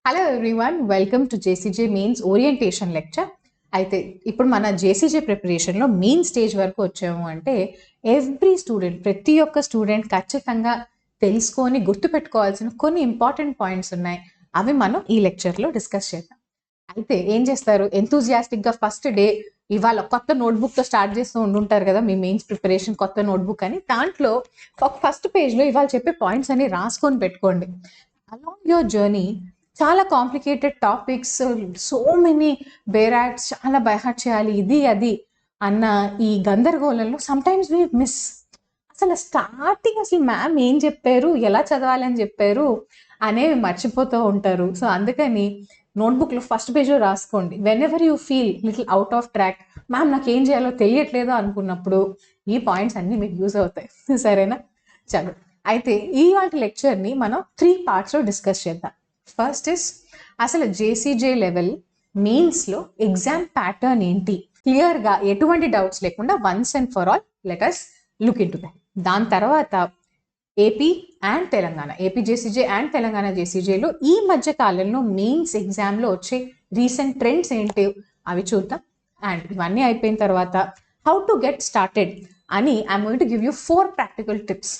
Hello everyone, welcome to JCJ mains orientation lecture. అయితే ఇప్పుడు మన జేసీజే ప్రిపరేషన్లో మెయిన్ స్టేజ్ వరకు వచ్చాము అంటే ఎవ్రీ స్టూడెంట్, ప్రతి ఒక్క స్టూడెంట్ ఖచ్చితంగా తెలుసుకొని గుర్తుపెట్టుకోవాల్సిన కొన్ని ఇంపార్టెంట్ పాయింట్స్ ఉన్నాయి. అవి మనం ఈ లెక్చర్లో డిస్కస్ చేద్దాం. అయితే ఏం చేస్తారు, ఎంతూజియాస్టిక్గా ఫస్ట్ డే ఇవాళ కొత్త నోట్బుక్తో స్టార్ట్ చేస్తూ ఉండుంటారు కదా మీ మెయిన్స్ ప్రిపరేషన్ కొత్త నోట్బుక్ అని. దాంట్లో ఫస్ట్ పేజ్లో ఇవాళ చెప్పే పాయింట్స్ అన్ని రాసుకొని పెట్టుకోండి. అలాంగ్ యువర్ జర్నీ చాలా కాంప్లికేటెడ్ టాపిక్స్, సో మెనీ బేరాక్ట్స్, చాలా బైహార్ట్ చేయాలి ఇది అది అన్న ఈ గందరగోళంలో సమ్టైమ్స్ వి మిస్. అసలు స్టార్టింగ్ అసలు మ్యామ్ ఏం చెప్పారు, ఎలా చదవాలి అని చెప్పారు అనేవి మర్చిపోతూ ఉంటారు. సో అందుకని నోట్బుక్లో ఫస్ట్ పేజ్లో రాసుకోండి. When ever you feel little out of track, ma'am నాకు ఏం చేయాలో తెలియట్లేదు అనుకున్నప్పుడు ఈ పాయింట్స్ అన్నీ మీకు యూజ్ అవుతాయి. సరేనా? చలో, అయితే ఈ వాటి లెక్చర్ని మనం 3 పార్ట్స్లో డిస్కస్ చేద్దాం. ఫస్ట్ ఇస్ అసలు జేసీజే లెవెల్ మెయిన్స్లో ఎగ్జామ్ ప్యాటర్న్ ఏంటి, క్లియర్గా ఎటువంటి డౌట్స్ లేకుండా once and for all let us look into that. దాని తర్వాత AP and Telangana, AP JCJ and Telangana జేసీజేలో ఈ మధ్య కాలంలో మెయిన్స్ ఎగ్జామ్లో వచ్చే రీసెంట్ ట్రెండ్స్ ఏంటి అవి చూద్దాం. అండ్ ఇవన్నీ అయిపోయిన తర్వాత హౌ టు గెట్ స్టార్టెడ్ అని I'm going to give you 4 practical tips.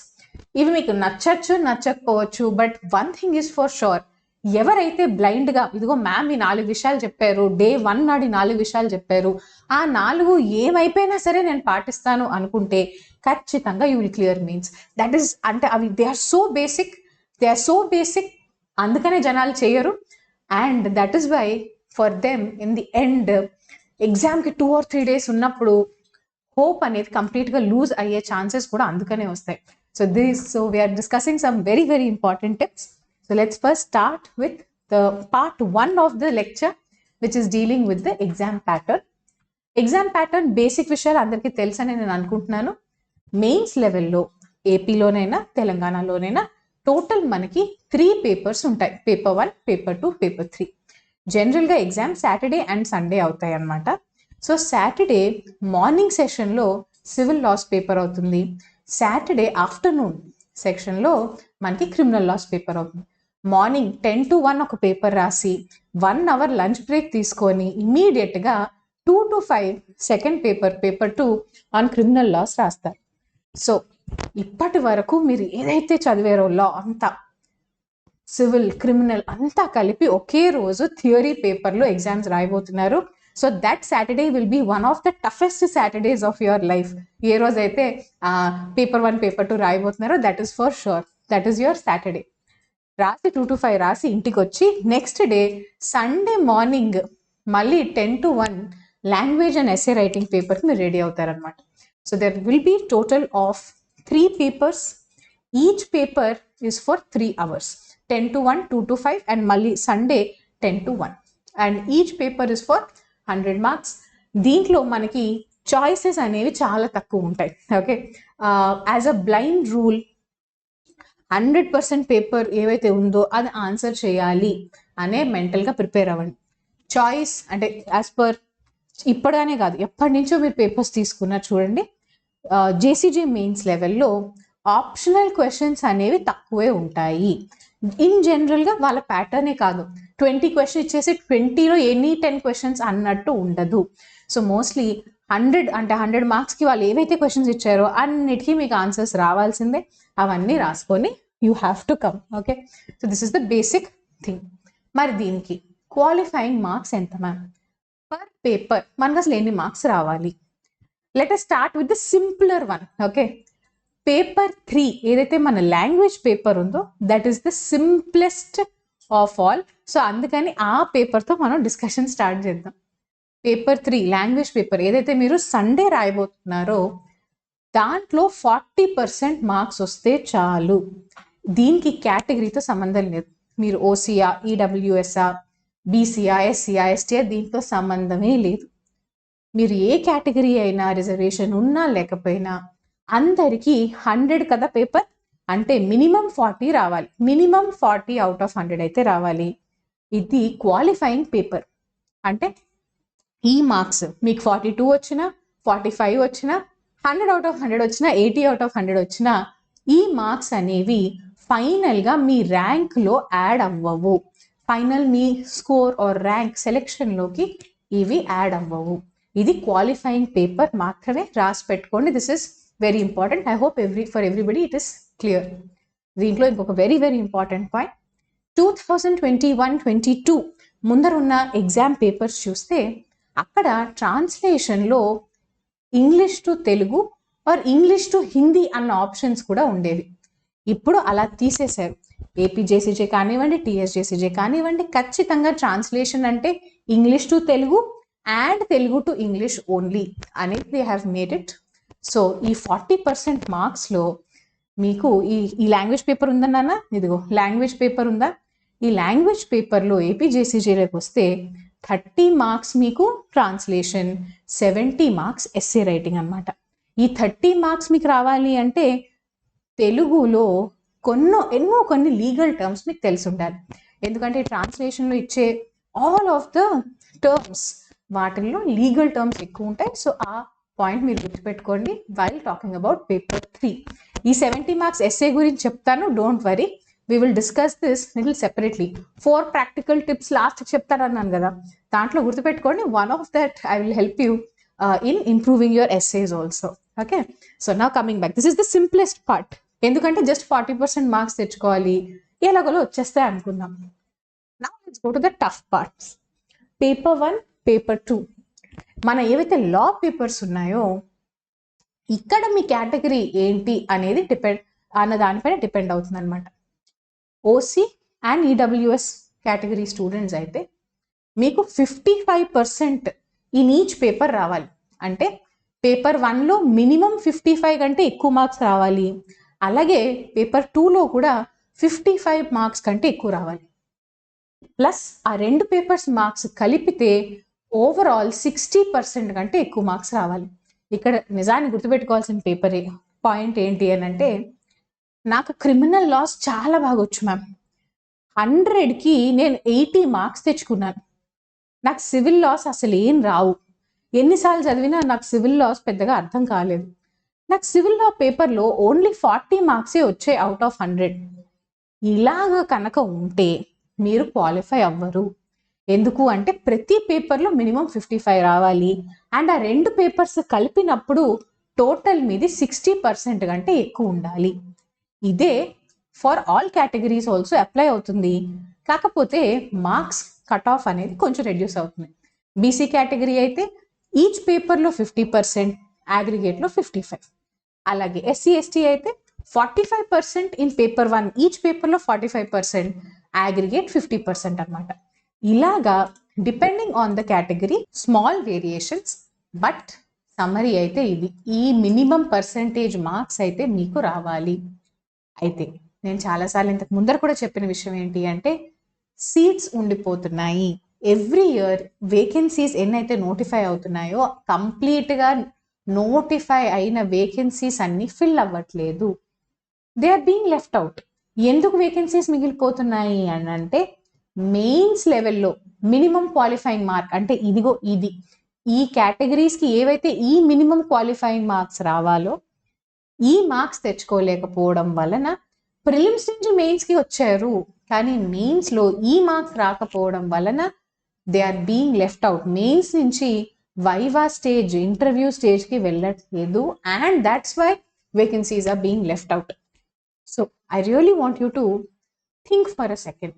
ఇవి మీకు నచ్చచ్చు నచ్చకపోవచ్చు, but one thing is for sure, ఎవరైతే బ్లైండ్గా ఇదిగో మ్యామ్ ఈ 4 విషయాలు చెప్పారు, డే 1 నాడు 4 విషయాలు చెప్పారు, ఆ 4 ఏమైపోయినా సరే నేను పాటిస్తాను అనుకుంటే ఖచ్చితంగా you will clear mains. That is అంటే అవి దే ఆర్ సో బేసిక్, అందుకనే జనాలు చేయరు. And that is why for them in the end ఎగ్జామ్కి 2 or 3 days ఉన్నప్పుడు హోప్ అనేది కంప్లీట్గా లూజ్ అయ్యే ఛాన్సెస్ కూడా అందుకనే వస్తాయి. So we are discussing some very, very important tips. So let's first start with the part 1 of the lecture, which is dealing with the exam pattern. Exam pattern basic విషయాలు అందరికీ తెలుసని నేను అనుకుంటున్నాను. Mains లెవెల్లో ఏపీలోనైనా తెలంగాణలోనైనా total మనకి 3 papers ఉంటాయి. Paper 1, paper 2, paper 3. జనరల్గా exam Saturday and Sunday అవుతాయి అన్నమాట. సో సాటర్డే మార్నింగ్ సెషన్లో సివిల్ లాస్ పేపర్ అవుతుంది. సాటర్డే ఆఫ్టర్నూన్ సెక్షన్లో మనకి క్రిమినల్ లాస్ పేపర్ అవుతుంది. మార్నింగ్ 10 to 1 ఒక పేపర్ రాసి 1 hour లంచ్ బ్రేక్ తీసుకొని ఇమీడియట్గా 2 to 5 second paper 2 on criminal laws రాస్తారు. సో ఇప్పటి వరకు మీరు ఏదైతే చదివారో లా అంతా, సివిల్, క్రిమినల్ అంతా కలిపి ఒకే రోజు థియరీ పేపర్లో ఎగ్జామ్స్ రాయబోతున్నారు. So that Saturday will be one of the toughest Saturdays of your life. ఏ రోజైతే పేపర్ 1, పేపర్ 2 రాయబోతున్నారో that is for sure, that is your Saturday. రాసి 2 to 5 రాసి ఇంటికి వచ్చి నెక్స్ట్ డే సండే మార్నింగ్ మళ్ళీ 10 to 1 language and essay writing పేపర్కి మీరు రెడీ అవుతారనమాట. So there will be total of 3 papers. Each paper is for 3 hours. 10 to 1, 2 to 5 and మళ్ళీ Sunday 10 to 1. And each paper is for 100 marks. దీంట్లో మనకి choices అనేవి చాలా తక్కువ ఉంటాయి. Okay, as a blind rule 100% paper ఏవైతే ఉందో అది ఆన్సర్ చేయాలి అనే మెంటల్గా ప్రిపేర్ అవ్వండి. చాయిస్ అంటే యాజ్ పర్ ఇప్పటిగానే కాదు, ఎప్పటి నుంచో మీరు పేపర్స్ తీసుకున్నారు చూడండి. జేసీజే మెయిన్స్ లెవెల్లో ఆప్షనల్ క్వశ్చన్స్ అనేవి తక్కువే ఉంటాయి. ఇన్ జనరల్గా వాళ్ళ ప్యాటర్నే కాదు, 20 క్వశ్చన్ ఇచ్చేసి 20లో ఎనీ 10 క్వశ్చన్స్ అన్నట్టు ఉండదు. సో మోస్ట్లీ 100 మార్క్స్కి వాళ్ళు ఏవైతే క్వశ్చన్స్ ఇచ్చారో అన్నిటికీ మీకు ఆన్సర్స్ రావాల్సిందే. అవన్నీ రాసుకొని you have to come. Okay, so this is the basic thing. మరి దీనికి క్వాలిఫైయింగ్ మార్క్స్ ఎంత మ్యామ్? పర్ పేపర్ మనకు అసలు ఎన్ని మార్క్స్ రావాలి? Let us start with the simpler one. Okay, paper 3 ఏదైతే మన లాంగ్వేజ్ పేపర్ ఉందో that is the simplest of all. So అందుకని ఆ పేపర్తో మనం డిస్కషన్ స్టార్ట్ చేద్దాం. పేపర్ 3 లాంగ్వేజ్ పేపర్ ఏదైతే మీరు సండే రాయబోతున్నారో దాంట్లో 40% మార్క్స్ వస్తే చాలు. దీనికి కేటగిరీతో సంబంధం లేదు. మీరు ఓసీయా, ఈడబ్ల్యూఎస్ఆ, బీసీయా, ఎస్సీయా, ఎస్టీయా, దీంతో సంబంధమే లేదు. మీరు ఏ కేటగిరీ అయినా, రిజర్వేషన్ ఉన్నా లేకపోయినా అందరికీ 100 కదా పేపర్, అంటే మినిమం 40 రావాలి. మినిమం 40 out of 100 అయితే రావాలి. ఇది క్వాలిఫైయింగ్ పేపర్. అంటే ఈ మార్క్స్ మీకు 42 వచ్చినా, 45 వచ్చినా, 100 out of 100 వచ్చినా, 80 out of 100 వచ్చినా ఈ మార్క్స్ అనేవి ఫైనల్గా మీ ర్యాంక్లో యాడ్ అవ్వవు. ఫైనల్ మీ స్కోర్ ఆర్ ర్యాంక్ సెలెక్షన్లోకి ఇవి యాడ్ అవ్వవు. ఇది క్వాలిఫైయింగ్ పేపర్ మాత్రమే, రాసి పెట్టుకోండి. This is very important. I hope for everybody it is clear. దీంట్లో ఇంకొక వెరీ వెరీ ఇంపార్టెంట్ పాయింట్, 2021-22 ముందరున్న ఎగ్జామ్ పేపర్స్ చూస్తే అక్కడ ట్రాన్స్లేషన్లో English to Telugu or English to Hindi అన్న ఆప్షన్స్ కూడా ఉండేవి. ఇప్పుడు అలా తీసేశారు. ఏపీజేసీజే కానివ్వండి, టీఎస్జేసీజే కానివ్వండి, ఖచ్చితంగా ట్రాన్స్లేషన్ అంటే English to Telugu and Telugu to English only అనేది they have made it. So ఈ 40% మార్క్స్లో మీకు ఈ లాంగ్వేజ్ పేపర్ ఉందన్నా, ఇదిగో లాంగ్వేజ్ పేపర్ ఉందా, ఈ లాంగ్వేజ్ పేపర్లో ఏపీజేసీజేలోకి వస్తే 30 మార్క్స్ మీకు ట్రాన్స్లేషన్, 70 మార్క్స్ ఎస్సే రైటింగ్ అనమాట. ఈ 30 మార్క్స్ మీకు రావాలి అంటే తెలుగులో కొన్ని లీగల్ టర్మ్స్ మీకు తెలిసి ఉండాలి. ఎందుకంటే ట్రాన్స్లేషన్లో ఇచ్చే ఆల్ ఆఫ్ ద టర్మ్స్ వాటిల్లో లీగల్ టర్మ్స్ ఎక్కువ ఉంటాయి. సో ఆ పాయింట్ మీరు గుర్తుపెట్టుకోండి వైల్ టాకింగ్ అబౌట్ పేపర్ 3. ఈ 70 మార్క్స్ ఎస్సే గురించి చెప్తాను, don't worry, we will discuss this little separately. 4 practical tips last చెప్తారన్నాను కదా, దాంట్లో గుర్తుపెట్టుకోండి. one of that I will help you in improving your essays also. Okay, so now coming back, this is the simplest part. ఎందుకంటే just 40% marks తెచ్చుకోవాలి, ఎలాగోలో వచ్చేస్తాయి అనుకుందాం. Now let's go to the tough parts. Paper 1, Paper 2. మన ఏవైతే లా papers ఉన్నాయో ఇక్కడ మీ category ఏంటి అనేది దానిపైన డిపెండ్ అవుతుంది అనమాట. OC and EWS category students అయితే మీకు 55% ఇన్ ఈచ్ పేపర్ రావాలి. అంటే పేపర్ 1లో మినిమం 55 కంటే ఎక్కువ మార్క్స్ రావాలి, అలాగే పేపర్ 2లో కూడా 55 మార్క్స్ కంటే ఎక్కువ రావాలి. ప్లస్ ఆ 2 పేపర్స్ మార్క్స్ కలిపితే ఓవరాల్ 60% కంటే ఎక్కువ మార్క్స్ రావాలి. ఇక్కడ నిజాన్ని గుర్తుపెట్టుకోవాల్సిన పాయింట్ ఏంటి అని అంటే, నాకు క్రిమినల్ లాస్ చాలా బాగా వచ్చు మ్యామ్, 100కి నేను 80 మార్క్స్ తెచ్చుకున్నాను. నాకు సివిల్ లాస్ అసలు ఏం రావు, ఎన్నిసార్లు చదివినా నాకు సివిల్ లాస్ పెద్దగా అర్థం కాలేదు. నాకు సివిల్ లా పేపర్లో ఓన్లీ 40 మార్క్సే వచ్చాయి అవుట్ ఆఫ్ 100. ఇలాగ కనుక ఉంటే మీరు క్వాలిఫై అవ్వరు. ఎందుకు అంటే ప్రతి పేపర్లో మినిమం 55 రావాలి, అండ్ ఆ 2 పేపర్స్ కలిపినప్పుడు టోటల్ మీది 60% కంటే ఎక్కువ ఉండాలి. ఇదే for all categories also apply అవుతుంది. కాకపోతే మార్క్స్ కట్ ఆఫ్ అనేది కొంచెం రెడ్యూస్ అవుతుంది. బీసీ కేటగిరీ అయితే ఈచ్ పేపర్లో 50%, అగ్రిగేట్లో 55. అలాగే ఎస్సీ ఎస్టీ అయితే 45% ఇన్ పేపర్ 1, ఈచ్ పేపర్లో 45%, అగ్రిగేట్ 50% అనమాట. ఇలాగా depending on the category small variations, but summary అయితే ఇది, ఈ మినిమం పర్సంటేజ్ మార్క్స్ అయితే మీకు రావాలి. అయితే నేను చాలాసార్లు ఇంతకు ముందర కూడా చెప్పిన విషయం ఏంటి అంటే, సీట్స్ ఉండిపోతున్నాయి. ఎవ్రీ ఇయర్ వేకెన్సీస్ ఎన్నైతే నోటిఫై అవుతున్నాయో కంప్లీట్గా నోటిఫై అయిన వేకెన్సీస్ అన్ని ఫిల్ అవ్వట్లేదు, they are being left out. ఎందుకు వేకెన్సీస్ మిగిలిపోతున్నాయి అని అంటే, మెయిన్స్ లెవెల్లో మినిమం క్వాలిఫైయింగ్ మార్క్ అంటే ఇది ఈ కేటగిరీస్కి ఏవైతే ఈ మినిమం క్వాలిఫైయింగ్ మార్క్స్ రావాలో ఈ మార్క్స్ తెచ్చుకోలేకపోవడం వలన ప్రిలిమ్స్ నుంచి మెయిన్స్కి వచ్చారు, కానీ మెయిన్స్లో ఈ మార్క్స్ రాకపోవడం వలన they are being left out. Mains నుంచి వైవా స్టేజ్, ఇంటర్వ్యూ స్టేజ్కి వెళ్ళట్లేదు, and that's why vacancies are being left out. So I really want you to think for a second.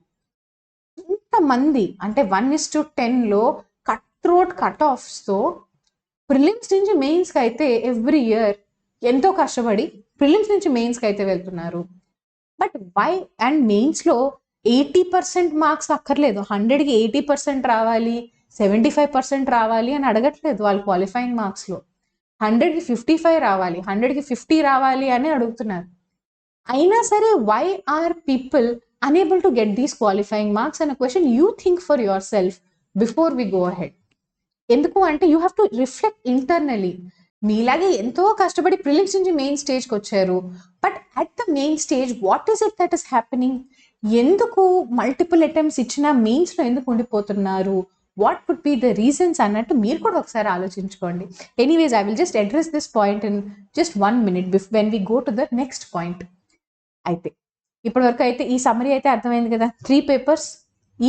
ఇంతమంది అంటే 1:10లో కట్ ఆఫ్స్తో ప్రిలిమ్స్ నుంచి మెయిన్స్కి అయితే ఎవ్రీ ఇయర్ ఎంతో కష్టపడి ప్రిలిమ్స్ నుంచి మెయిన్స్కి అయితే వెళ్తున్నారు. But why? అండ్ మెయిన్స్లో 80% మార్క్స్ అక్కర్లేదు, 100కి 80% రావాలి, 75% రావాలి అని అడగట్లేదు వాళ్ళు. క్వాలిఫైయింగ్ మార్క్స్లో 100కి 55 రావాలి, 100కి 50 రావాలి అని అడుగుతున్నారు. అయినా సరే why are people unable to get these qualifying marks and a question you think for yourself before we go ahead. ఎందుకు అంటే you have to reflect internally. మీలాగే ఎంతో కష్టపడి ప్రిలిమ్స్ నుంచి మెయిన్ స్టేజ్కి వచ్చారు, but at the main stage what is it that is happening? ఎందుకు multiple attempts ఇచ్చినా మెయిన్స్లో ఎందుకు ఉండిపోతున్నారు? What would be the reasons అన్నట్టు మీరు కూడా ఒకసారి ఆలోచించుకోండి. Anyways I will just address this point in just 1 minute when we go to the next point. అయితే ఇప్పటి వరకు అయితే ఈ సమ్మరీ అయితే అర్థమైంది కదా. 3 papers,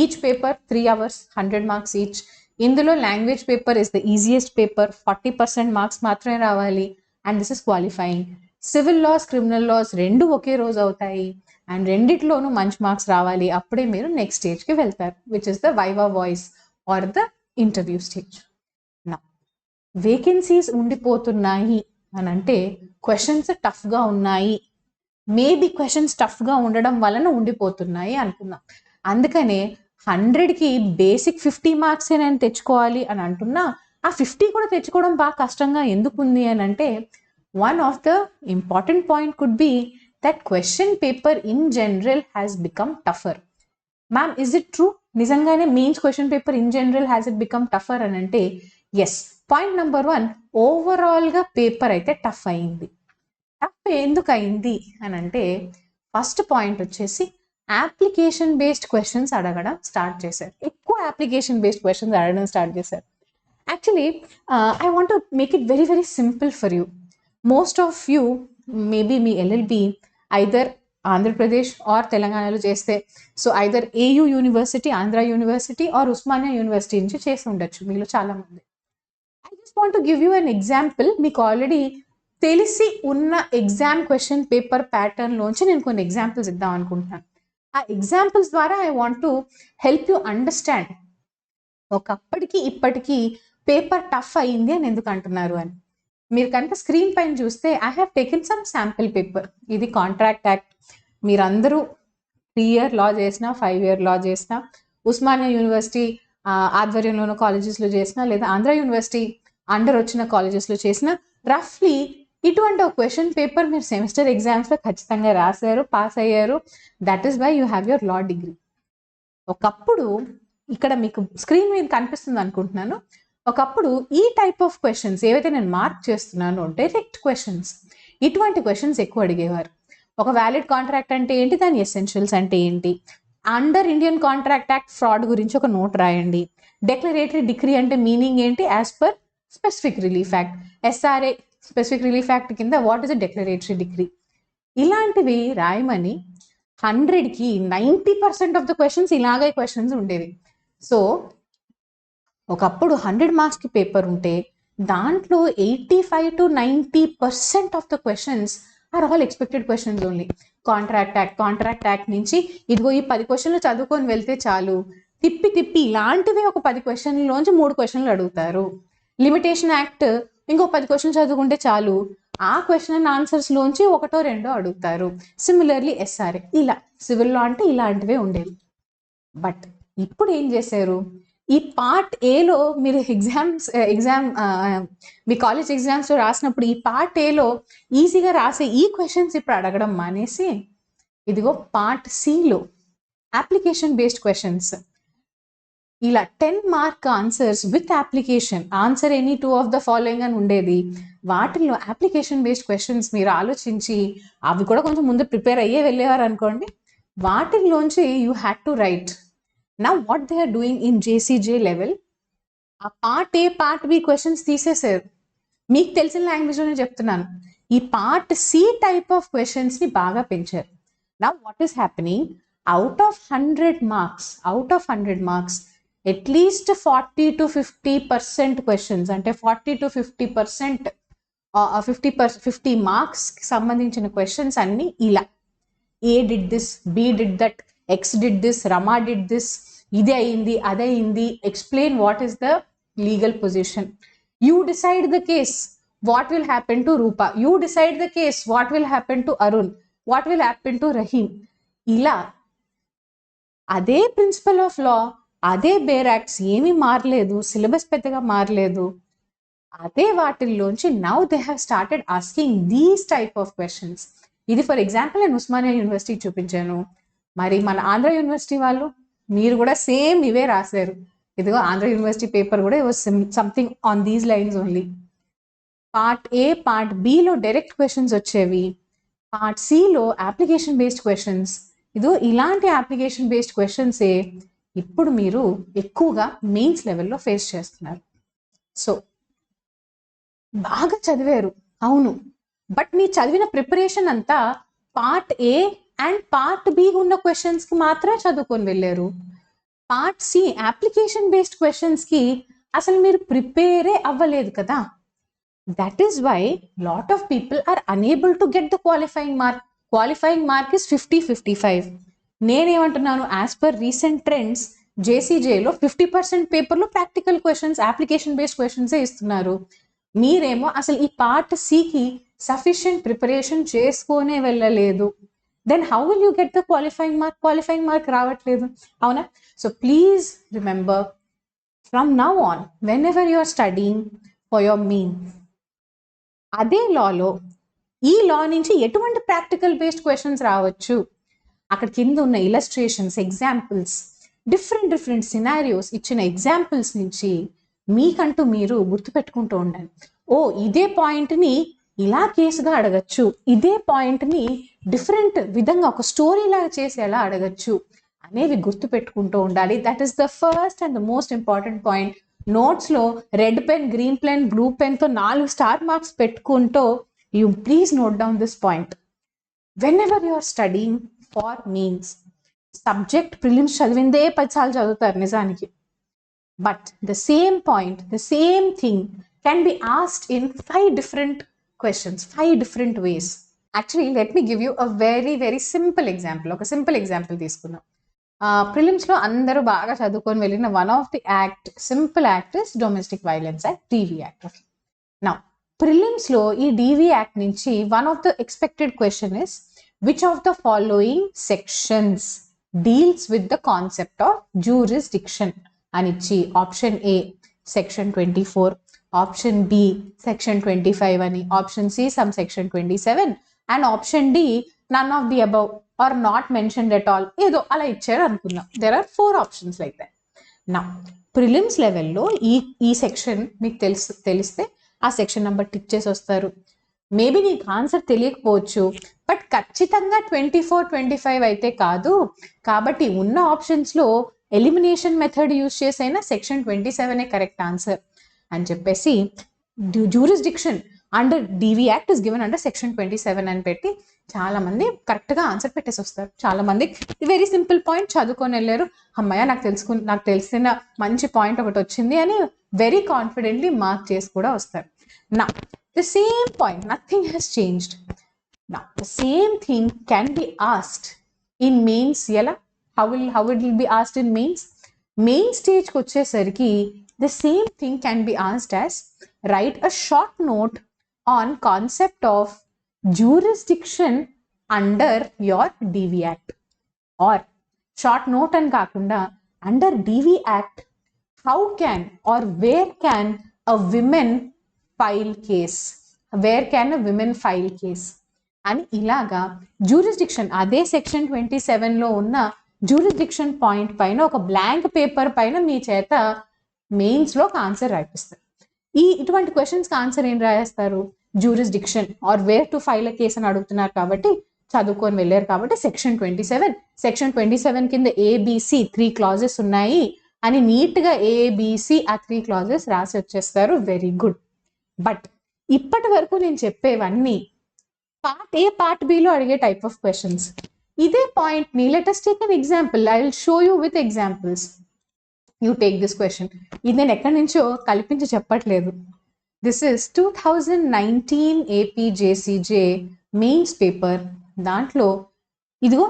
each paper 3 hours, 100 marks each. ఇందులో language paper is the easiest paper, 40% marks మాత్రమే రావాలి, and this is qualifying. Civil laws, criminal laws రెండు ఒకే రోజు అవుతాయి, అండ్ రెండిట్లోనూ మంచి మార్క్స్ రావాలి, అప్పుడే మీరు నెక్స్ట్ స్టేజ్కి వెళ్తారు, which is the viva voce or the interview stage. నా వేకెన్సీస్ ఉండిపోతున్నాయి అని అంటే క్వశ్చన్స్ టఫ్గా ఉన్నాయి, మేబీ క్వశ్చన్స్ టఫ్గా ఉండడం వలన ఉండిపోతున్నాయి అనుకుందాం. అందుకనే 100కి బేసిక్ 50 మార్క్స్ నేను తెచ్చుకోవాలి అని అంటున్నా, ఆ 50 కూడా తెచ్చుకోవడం బాగా కష్టంగా ఎందుకు ఉంది అని అంటే, one of the important point could be that question paper in general has become tougher. Ma'am, is it true? నిజంగానే mains question paper in general has it become tougher అని అంటే, ఎస్. పాయింట్ నెంబర్ 1, ఓవరాల్గా paper అయితే tough అయింది. Tough ఎందుకు అయింది అని అంటే, ఫస్ట్ పాయింట్ వచ్చేసి అప్లికేషన్ బేస్డ్ క్వశ్చన్స్ అడగడం స్టార్ట్ చేశారు. ఎక్కువ అప్లికేషన్ బేస్డ్ క్వశ్చన్స్ అడగడం స్టార్ట్ చేశారు. Actually I want to make it very very simple for you. Most of you maybe మీ ఎల్ఎల్బి ఐదర్ ఆంధ్రప్రదేశ్ ఆర్ తెలంగాణలో చేస్తే, so either AU university, Andhra university or Osmania university నుంచి చేసి ఉండొచ్చు మీలో చాలామంది. I just want to give you an example. మీకు already తెలిసి ఉన్న ఎగ్జామ్ క్వశ్చన్ పేపర్ ప్యాటర్న్లోంచి నేను కొన్ని ఎగ్జాంపుల్స్ ఇద్దాం అనుకుంటున్నాను. ఆ ఎగ్జాంపుల్స్ ద్వారా I want to help you understand ఒకప్పటికి ఇప్పటికీ పేపర్ టఫ్ అయ్యింది అని ఎందుకు అంటున్నారు అని. మీరు కనుక స్క్రీన్ పైన చూస్తే I have taken some sample paper. ఇది కాంట్రాక్ట్ యాక్ట్. మీరందరూ 3 year లా చేసినా, 5 year లా చేసినా, ఉస్మానియా యూనివర్సిటీ ఆధ్వర్యంలోని కాలేజెస్లో చేసినా, లేదా ఆంధ్ర యూనివర్సిటీ అండర్ వచ్చిన కాలేజెస్లో చేసిన, రఫ్లీ ఇటువంటి ఒక క్వశ్చన్ పేపర్ మీరు సెమిస్టర్ ఎగ్జామ్స్లో ఖచ్చితంగా రాశారు, పాస్ అయ్యారు. That is why you have your law degree. ఒకప్పుడు ఇక్కడ మీకు స్క్రీన్ మీద కనిపిస్తుంది అనుకుంటున్నాను, ఒకప్పుడు ఈ టైప్ ఆఫ్ క్వశ్చన్స్ ఏవైతే నేను మార్క్ చేస్తున్నానో డైరెక్ట్ క్వశ్చన్స్, ఇటువంటి క్వశ్చన్స్ ఎక్కువ అడిగేవారు. ఒక వ్యాలిడ్ కాంట్రాక్ట్ అంటే ఏంటి, దాని ఎసెన్షియల్స్ అంటే ఏంటి, under Indian contract act fraud గురించి ఒక నోట్ రాయండి, డిక్లరేటరీ డిగ్రీ అంటే మీనింగ్ ఏంటి as per specific relief act, SRA specific relief act కింద what is a declaratory degree, ఇలాంటివి రాయమని 100కి 90% ఆఫ్ ద క్వశ్చన్స్ ఇలాగే క్వశ్చన్స్ ఉండేవి. సో ఒకప్పుడు 100 మార్క్స్కి పేపర్ ఉంటే దాంట్లో 85 to 90% of the questions are all expected questions only. Contract act నుంచి ఇదిగో ఈ 10 క్వశ్చన్లు చదువుకొని వెళ్తే చాలు, తిప్పి తిప్పి ఇలాంటివే ఒక 10 క్వశ్చన్లోంచి 3 క్వశ్చన్లు అడుగుతారు. లిమిటేషన్ యాక్ట్ ఇంకో 10 క్వశ్చన్లు చదువుకుంటే చాలు, ఆ క్వశ్చన్ అండ్ ఆన్సర్స్లోంచి 1 or 2 అడుగుతారు. సిమిలర్లీ ఎస్ఆర్ఏ, ఇలా సివిల్ లా అంటే ఇలాంటివే ఉండేవి. బట్ ఇప్పుడు ఏం చేశారు, ఈ పార్ట్ ఏలో మీరు ఎగ్జామ్ మీ కాలేజ్ ఎగ్జామ్స్లో రాసినప్పుడు ఈ పార్ట్ ఏలో ఈజీగా రాసే ఈ క్వశ్చన్స్ ఇప్పుడు అడగడం మానేసి, ఇదిగో పార్ట్ సిలో అప్లికేషన్ బేస్డ్ క్వశ్చన్స్, ఇలా 10 mark answers with application, answer any 2 of the following అని ఉండేది. వాటిల్లో అప్లికేషన్ బేస్డ్ క్వశ్చన్స్ మీరు ఆలోచించి అవి కూడా కొంచెం ముందు ప్రిపేర్ అయ్యే వెళ్ళేవారు అనుకోండి, వాటిల్లోంచి you had to write. Now what they are doing in JCJ level, ఆ part A part B questions తీసేసారు. మీకు తెలిసిన లాంగ్వేజ్లోనే చెప్తున్నాను, ఈ పార్ట్ సి టైప్ ఆఫ్ క్వశ్చన్స్ని బాగా పెంచారు. Now what is happening, out of 100 marks at least 40 to 50% questions, అంటే 40 to 50% 50 మార్క్స్కి సంబంధించిన క్వశ్చన్స్ అన్నీ ఇలా, A did this, B did that, X did this, Rama did this, ఇది అయింది అదే అయింది, explain what is the legal position, you decide the case, what will happen to Rupa, you decide the case, what will happen to Arun, what will happen to Rahim. ఇలా అదే principal of law, అదే bear acts, ఏమీ మారలేదు, syllabus పెద్దగా మారలేదు, అదే వాటిల్లోంచి now they have started asking these type of questions. ఇది ఫర్ ఎగ్జాంపుల్ నేను ఉస్మానియా యూనివర్సిటీ చూపించాను, మరి మన ఆంధ్ర యూనివర్సిటీ వాళ్ళు మీరు కూడా సేమ్ ఇవే రాశారు. ఇదిగో ఆంధ్ర యూనివర్సిటీ పేపర్ కూడా something on these lines only. Part A part below direct questions వచ్చేవి, పార్ట్ సిలో అప్లికేషన్ బేస్డ్ క్వశ్చన్స్. ఇదో ఇలాంటి అప్లికేషన్ బేస్డ్ క్వశ్చన్సే ఇప్పుడు మీరు ఎక్కువగా మెయిన్స్ లెవెల్లో ఫేస్ చేస్తున్నారు. సో బాగా చదివారు అవును, బట్ మీ చదివిన ప్రిపరేషన్ అంతా part A and part B ఉన్న క్వశ్చన్స్కి మాత్రమే చదువుకొని వెళ్ళారు. పార్ట్ సి అప్లికేషన్ బేస్డ్ క్వశ్చన్స్కి అసలు మీరు ప్రిపేరే అవ్వలేదు కదా. That is why lot of people are unable to get the qualifying mark. Qualifying mark is 50-55. నేనేమంటున్నాను, యాజ్ పర్ రీసెంట్ ట్రెండ్స్ జేసీజేలో 50% పేపర్లో ప్రాక్టికల్ క్వశ్చన్స్, అప్లికేషన్ బేస్డ్ క్వశ్చన్సే ఇస్తున్నారు. మీరేమో అసలు ఈ పార్ట్ సికి సఫిషియంట్ ప్రిపరేషన్ చేసుకొనే వెళ్ళలేదు. Then how will you get the qualifying mark? Qualifying mark రావట్లేదు, అవునా? So please remember, from now on whenever you are studying for your mean, అదే లాలో ఈ లా నుంచి ఎటువంటి ప్రాక్టికల్ బేస్డ్ క్వశ్చన్స్ రావచ్చు, అక్కడ కింద ఉన్న ఇలస్ట్రేషన్స్, ఎగ్జాంపుల్స్, డిఫరెంట్ సినారియోస్ ఇచ్చిన ఎగ్జాంపుల్స్ నుంచి మీకంటూ మీరు గుర్తుపెట్టుకుంటూ ఉండండి. ఓ ఇదే పాయింట్ని ఇలా కేసుగా అడగచ్చు, ఇదే పాయింట్ని డిఫరెంట్ విధంగా ఒక స్టోరీ లాగా చేసి ఎలా అడగచ్చు అనేవి గుర్తుపెట్టుకుంటూ ఉండాలి. That is the first and the most important point. నోట్స్లో red pen, green pen, blue పెన్తో 4 స్టార్ మార్క్స్ పెట్టుకుంటూ you please note down this point. Whenever you are studying for mains, subject prelims చదివిందే 10 సార్లు చదువుతారు నిజానికి, but the same point, the same thing can be asked in 5 different questions, 5 different ways. Actually, let me give you a very simple example. ఒక simple example తీసుకుందాం. ప్రిలిమ్స్లో అందరూ బాగా చదువుకొని వెళ్ళిన one of the act, simple act is domestic violence act, DV act. Okay, now ప్రిలిమ్స్లో ఈ DV act నుంచి one of the expected question is which of the following sections deals with the concept of jurisdiction అని ఇచ్చి, option A section 24, option B section 25 అని, option C some section 27 and option D none of the above or not mentioned at all, ఏదో అలా ఇచ్చారు అనుకుందాం. There are 4 options like that. నా prelims లెవెల్లో ఈ సెక్షన్ మీకు తెలిస్తే ఆ సెక్షన్ నెంబర్ టిక్ చేసి వస్తారు. మేబీ నీకు ఆన్సర్ తెలియకపోవచ్చు, బట్ ఖచ్చితంగా 24, 25 అయితే కాదు, కాబట్టి ఉన్న ఆప్షన్స్లో ఎలిమినేషన్ మెథడ్ యూజ్ చేసైనా సెక్షన్ 27 కరెక్ట్ ఆన్సర్ అని చెప్పేసి jurisdiction under DV act is given under section 27 అని పెట్టి చాలా మంది కరెక్ట్గా ఆన్సర్ పెట్టేసి వస్తారు. చాలా మంది వెరీ సింపుల్ పాయింట్ చదువుకొని వెళ్ళారు, అమ్మాయ నాకు తెలిసిన మంచి పాయింట్ ఒకటి వచ్చింది అని వెరీ కాన్ఫిడెంట్లీ మార్క్ చేసి కూడా వస్తారు. నా the same point, nothing has changed. నా the same thing can be asked in mains. ఎలా? How it will be asked in mains? Main స్టేజ్కి వచ్చేసరికి the same thing can be asked as write a short note on concept of jurisdiction under your DV Act, or short note and kakunda under DV Act how can or where can a women file case, where can a women file case అని ఇలాగా jurisdiction అదే section 27లో ఉన్న jurisdiction point పైన ఒక blank paper పైన మీ చేత మెయిన్స్లో ఒక ఆన్సర్ రాయిస్తారు. ఇటువంటి క్వశ్చన్స్కి ఆన్సర్ ఏం రాయేస్తారు? Jurisdiction or where to file a case అని అడుగుతున్నారు కాబట్టి, చదువుకొని వెళ్ళారు కాబట్టి సెక్షన్ 27 కింద ఏబిసి 3 క్లాజెస్ ఉన్నాయి అని నీట్గా ఏబిసి ఆ 3 క్లాజెస్ రాసి వచ్చేస్తారు. Very good. బట్ ఇప్పటి వరకు నేను చెప్పేవన్నీ పార్ట్ ఏ, పార్ట్ బిలో అడిగే టైప్ ఆఫ్ క్వశ్చన్స్. ఇదే పాయింట్ని let us take an example. I will show you with examples. You take this question. ఇది నేను ఎక్కడి నుంచో కల్పించి చెప్పట్లేదు. This is 2019 AP JCJ mains paper. దాంట్లో ఇదిగో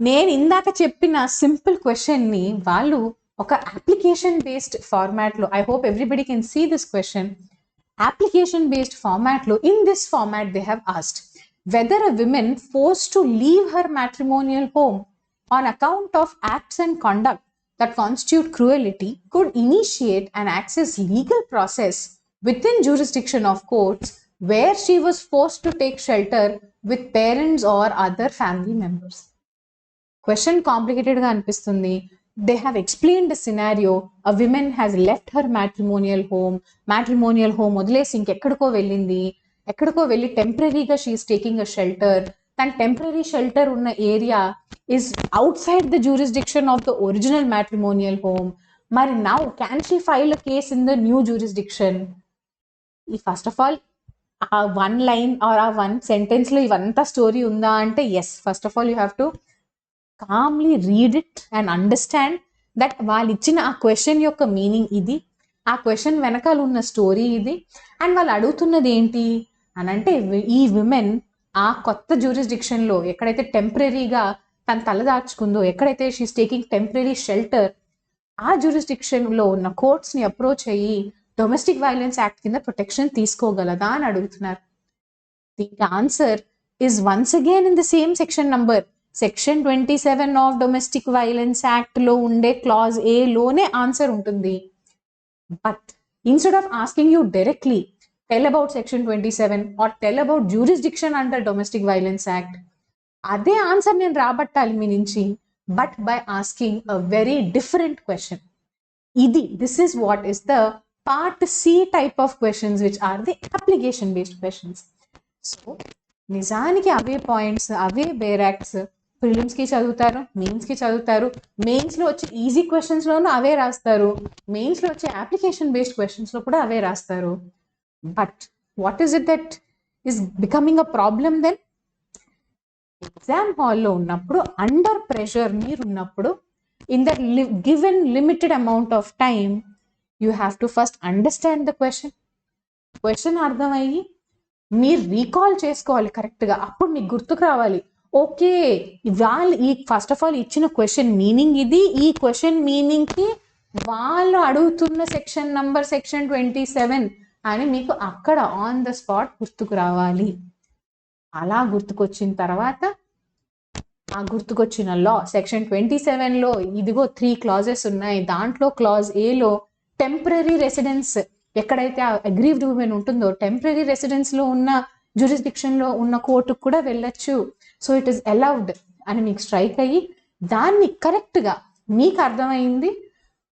నేను ఇందాక చెప్పిన సింపుల్ క్వశ్చన్ని వాళ్ళు ఒక అప్లికేషన్ బేస్డ్ ఫార్మాట్లో, I hope everybody can see this question, application based ఫార్మాట్లో in this format they have asked whether a women forced to leave her matrimonial home on account of acts and conduct that constitute cruelty could initiate and access legal process within jurisdiction of courts where she was forced to take shelter with parents or other family members. Question complicated ga anipistundi. They have explained the scenario. A woman has left her matrimonial home వదిలేసి ఇంకెక్కడికో వెళ్ళి టెంపరీగా she is taking a shelter. తన temporary shelter ఉన్న area is outside the jurisdiction of the original matrimonial home. Mari now can she file a case in the new jurisdiction? First of all, one line or one sentence lo ivanta story unda ante yes, first of all you have to calmly read it and understand that వాళ్ళు ఇచ్చిన ఆ question యొక్క meaning ఇది, ఆ question వెనకాల ఉన్న story ఇది, and వాళ్ళు అడుగుతున్నది ఏంటి అని అంటే ఈ విమెన్ ఆ కొత్త జ్యూరిస్డిక్షన్లో ఎక్కడైతే టెంపరీగా తన తలదాచుకుందో, ఎక్కడైతే షీస్ టేకింగ్ టెంపరీ షెల్టర్, ఆ జ్యూరిస్డిక్షన్లో ఉన్న కోర్ట్స్ని అప్రోచ్ అయ్యి డొమెస్టిక్ వైలెన్స్ యాక్ట్ కింద ప్రొటెక్షన్ తీసుకోగలదా అని అడుగుతున్నారు. దీనికి answer is once again in the same section number. Section 27 of Domestic Violence Act లో ఉండే clause A లోనే ఆన్సర్ ఉంటుంది. But instead of asking you directly, tell about section 27 or tell about jurisdiction under Domestic Violence Act, అదే answer నేను రాబట్టాలి మీ నుంచి, but by asking a very different question. This is what is the part C type of questions, which are the application based questions. So నిజానికి అవే points, అవే bear acts ప్రిలిమ్స్కి చదువుతారు, మెయిన్స్కి చదువుతారు, మెయిన్స్లో వచ్చే easy క్వశ్చన్స్లోనూ అవే రాస్తారు, మెయిన్స్లో వచ్చే అప్లికేషన్ బేస్డ్ క్వశ్చన్స్లో కూడా అవే రాస్తారు. But what is it that is becoming a problem then? Exam హాల్లో ఉన్నప్పుడు, అండర్ ప్రెషర్ మీరున్నప్పుడు, in that given limited amount of time, you have to first understand the question అర్థమయ్యి మీరు రీకాల్ చేసుకోవాలి కరెక్ట్గా. అప్పుడు మీకు గుర్తుకు రావాలి, ఓకే వాళ్ళు ఫస్ట్ ఆఫ్ ఆల్ ఇచ్చిన క్వశ్చన్ మీనింగ్ ఇది, ఈ క్వశ్చన్ మీనింగ్కి వాళ్ళు అడుగుతున్న సెక్షన్ నంబర్ సెక్షన్ 27 అని మీకు అక్కడ ఆన్ ద స్పాట్ గుర్తుకు రావాలి. అలా గుర్తుకొచ్చిన తర్వాత ఆ గుర్తుకొచ్చిన లా సెక్షన్ 27లో ఇదిగో 3 clauses ఉన్నాయి. దాంట్లో clause Aలో టెంపరరీ రెసిడెన్స్, ఎక్కడైతే ఆ అగ్రీవ్డ్ ఉమెన్ ఉంటుందో టెంపరరీ రెసిడెన్స్లో ఉన్న జ్యూరిస్డిక్షన్లో ఉన్న కోర్టుకు కూడా వెళ్ళొచ్చు, సో ఇట్ ఈస్ అలౌడ్ అని మీకు స్ట్రైక్ అయ్యి దాన్ని కరెక్ట్గా మీకు అర్థమైంది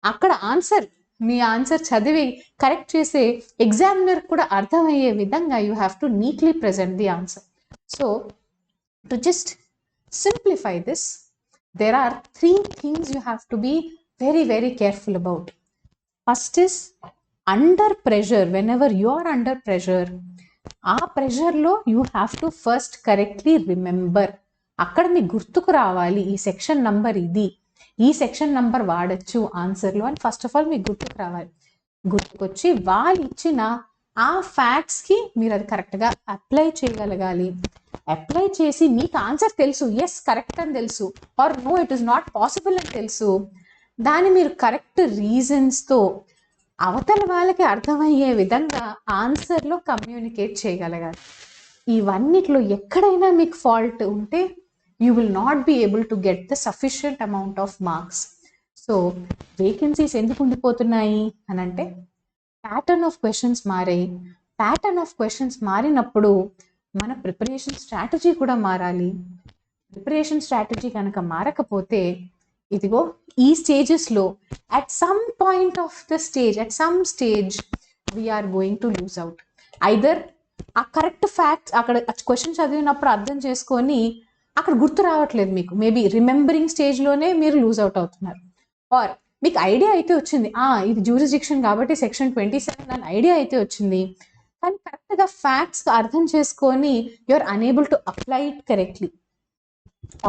అక్కడ ఆన్సర్, మీ ఆన్సర్ చదివి కరెక్ట్ చేసే ఎగ్జామినర్ కూడా అర్థమయ్యే విధంగా you have to neatly present the answer. So to just simplify this, there are 3 things you have to be very, very careful about. First is under pressure. Whenever you are under pressure, ఆ ప్రెషర్లో you have to first correctly remember. అక్కడ మీకు గుర్తుకు రావాలి ఈ section number ఇది, ఈ section number వాడచ్చు ఆన్సర్లో అని ఫస్ట్ ఆఫ్ ఆల్ మీకు గుర్తుకు రావాలి. గుర్తుకొచ్చి వాళ్ళు ఇచ్చిన ఆ ఫ్యాక్ట్స్కి మీరు అది కరెక్ట్గా అప్లై చేయగలగాలి. అప్లై చేసి మీకు ఆన్సర్ తెలుసు, ఎస్ కరెక్ట్ అని తెలుసు, or no it is not possible అని తెలుసు, దాన్ని మీరు కరెక్ట్ రీజన్స్తో అవతల వాళ్ళకి అర్థమయ్యే విధంగా ఆన్సర్లో కమ్యూనికేట్ చేయగలగాలి. ఇవన్నిట్లో ఎక్కడైనా మీకు ఫాల్ట్ ఉంటే you will not be able to get the sufficient amount of marks. So vacancies ఎందుకు ఉండిపోతున్నాయి అని అంటే ప్యాటర్న్ ఆఫ్ క్వశ్చన్స్ మారాయి. ప్యాటర్న్ ఆఫ్ క్వశ్చన్స్ మారినప్పుడు మన ప్రిపరేషన్ స్ట్రాటజీ కూడా మారాలి. ప్రిపరేషన్ స్ట్రాటజీ కనుక మారకపోతే ఇదిగో ఈ స్టేజెస్లో at some point of the stage, at some stage we're going to lose out. Either ఆ కరెక్ట్ ఫ్యాక్ట్స్ అక్కడ క్వశ్చన్ చదివినప్పుడు అర్థం చేసుకొని అక్కడ గుర్తు రావట్లేదు మీకు, మేబీ రిమెంబరింగ్ స్టేజ్లోనే మీరు లూజ్ అవుట్ అవుతున్నారు. ఆర్ మీకు ఐడియా అయితే వచ్చింది, ఇది జ్యూరిస్డిక్షన్ కాబట్టి సెక్షన్ 27 అని ఐడియా అయితే వచ్చింది, కానీ కరెక్ట్గా ఫ్యాక్ట్స్ అర్థం చేసుకొని you're unable to apply it correctly.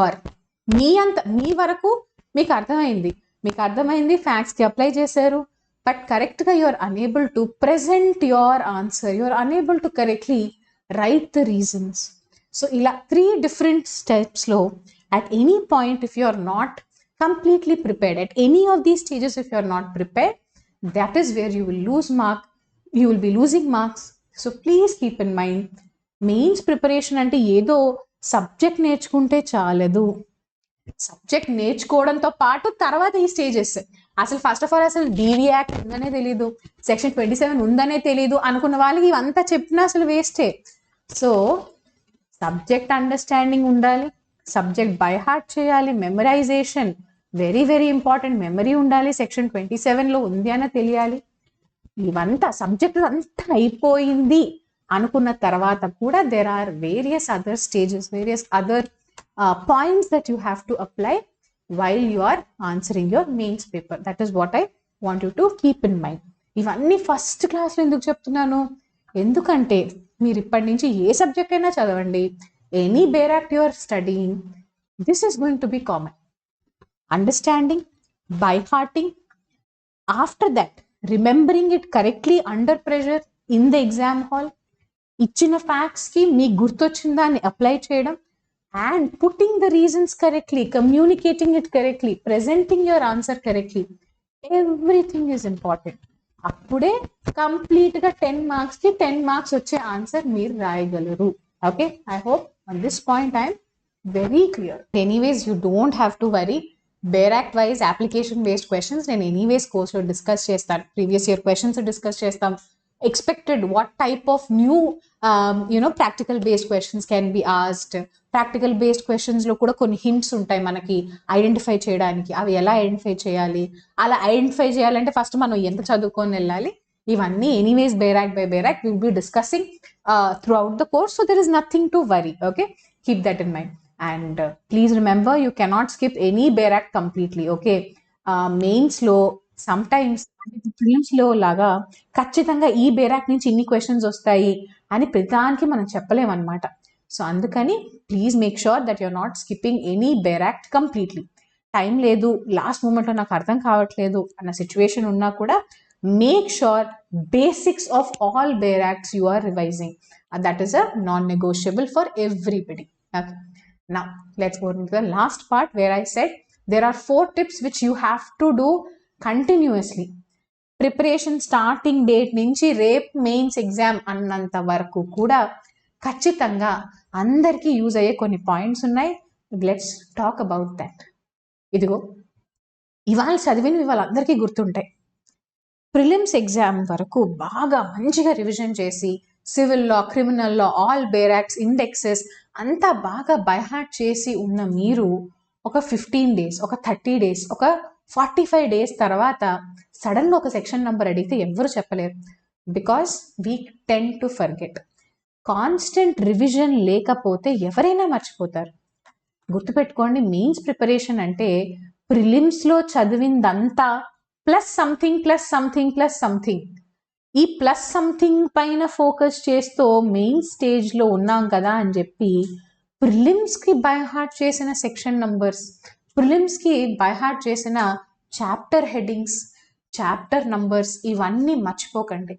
Or మీ వరకు మీకు అర్థమైంది ఫ్యాక్ట్స్కి అప్లై చేశారు, బట్ కరెక్ట్గా you're unable to present your answer, you're unable to correctly write the reasons. So ఇలా 3 different స్టెప్స్లో at any point if you are not completely prepared, at any of these stages if you are not prepared, that is where you will be losing marks. So please keep in mind, mains preparation అంటే ఏదో subject నేర్చుకుంటే చాలదు. Subject నేర్చుకోవడంతో పాటు తర్వాత ఈ stages, అసలు first of all అసలు DD act ఉందనే తెలీదు, సెక్షన్ 27 ఉందనే తెలీదు అనుకున్న వాళ్ళకి ఇవంతా చెప్పినా అసలు వేస్టే. సో సబ్జెక్ట్ అండర్స్టాండింగ్ ఉండాలి, సబ్జెక్ట్ బై హార్ట్ చేయాలి, memorisation very very important, memory ఉండాలి, సెక్షన్ 27లో ఉంది అని తెలియాలి. ఇవంతా సబ్జెక్ట్ అంతా అయిపోయింది అనుకున్న తర్వాత కూడా there are various other stages, various other points that you have to apply while you are answering your mains paper. That is what I want you to keep in mind. ఇవన్నీ first క్లాస్లో ఎందుకు చెప్తున్నాను, ఎందుకంటే మీరు ఇప్పటి నుంచి ఏ subject అయినా చదవండి, any bare act you are studying, this is going to be common. Understanding, by hearting, after that remembering it correctly under pressure in the exam hall, ఇచ్చిన ఫ్యాక్ట్స్కి మీకు గుర్తొచ్చిన దాన్ని అప్లై చేయడం, and putting the reasons correctly, communicating it correctly, presenting your answer correctly, everything is important. అప్పుడే కంప్లీట్గా 10 మార్క్స్కి 10 marks వచ్చే answer మీరు రాయగలరు. Okay, I hope on this point I'm very clear. Anyways you don't have to worry. Bare act wise application based questions నేను anyways కోర్స్లో discuss చేస్తాను. Previous year questions discuss చేస్తాం. Expected what type of new practical based questions can be asked. Practical based questions లో కూడా కొన్ని hints ఉంటాయి మనకి identify చేయడానికి. అవి ఎలా ఐడెంటిఫై చేయాలి, అలా ఐడెంటిఫై చేయాలంటే ఫస్ట్ మనం ఎంత చదువుకొని వెళ్ళాలి, ఇవన్నీ anyways bare act by bare act will be discussing throughout the course. So there is nothing to worry. Okay, keep that in mind. And please remember, you cannot skip any bare act completely. Okay, మెయిన్స్లో sometimes ప్రిలిమ్స్లో లాగా ఖచ్చితంగా ఈ బేరాక్ నుంచి ఇన్ని questions వస్తాయి అని ప్రతిదానికి మనం చెప్పలేమన్నమాట. సో అందుకని please make sure that you're not skipping any bare act completely. Time లేదు, లాస్ట్ మూమెంట్లో నాకు అర్థం కావట్లేదు అన్న సిచ్యువేషన్ ఉన్నా కూడా make sure basics of all bare acts you are revising. That is a non negotiable for everybody. Okay. Now let's go into the last part where I said there are 4 tips which you have to do continuously. Preparation starting date నుంచి రేపు mains exam అన్నంత వరకు కూడా ఖచ్చితంగా అందరికీ use అయ్యే కొన్ని points ఉన్నాయి. Let's talk about that. ఇదిగో ఇవాళ చదివినవి వాళ్ళందరికీ గుర్తుంటాయి. ప్రిలిమ్స్ ఎగ్జామ్ వరకు బాగా మంచిగా రివిజన్ చేసి civil law, criminal law, all bare acts, indexes అంతా బాగా బైహార్ట్ చేసి ఉన్న మీరు ఒక 15 days, ఒక 30 days, ఒక 45 days తర్వాత సడన్గా ఒక సెక్షన్ నెంబర్ అడిగితే ఎవరు చెప్పలేరు. Because we tend to forget. Constant revision లేకపోతే ఎవరైనా మర్చిపోతారు. గుర్తుపెట్టుకోండి, మెయిన్స్ ప్రిపరేషన్ అంటే ప్రిలిమ్స్లో చదివిందంతా plus something plus something plus something. ఈ ప్లస్ సంథింగ్ పైన ఫోకస్ చేస్తూ మెయిన్ స్టేజ్లో ఉన్నాం కదా అని చెప్పి ప్రిలిమ్స్కి బైహార్ట్ చేసిన సెక్షన్ నంబర్స్, ప్రిలిమ్స్కి బైహార్ట్ చేసిన చాప్టర్ హెడ్డింగ్స్, చాప్టర్ నంబర్స్ ఇవన్నీ మర్చిపోకండి.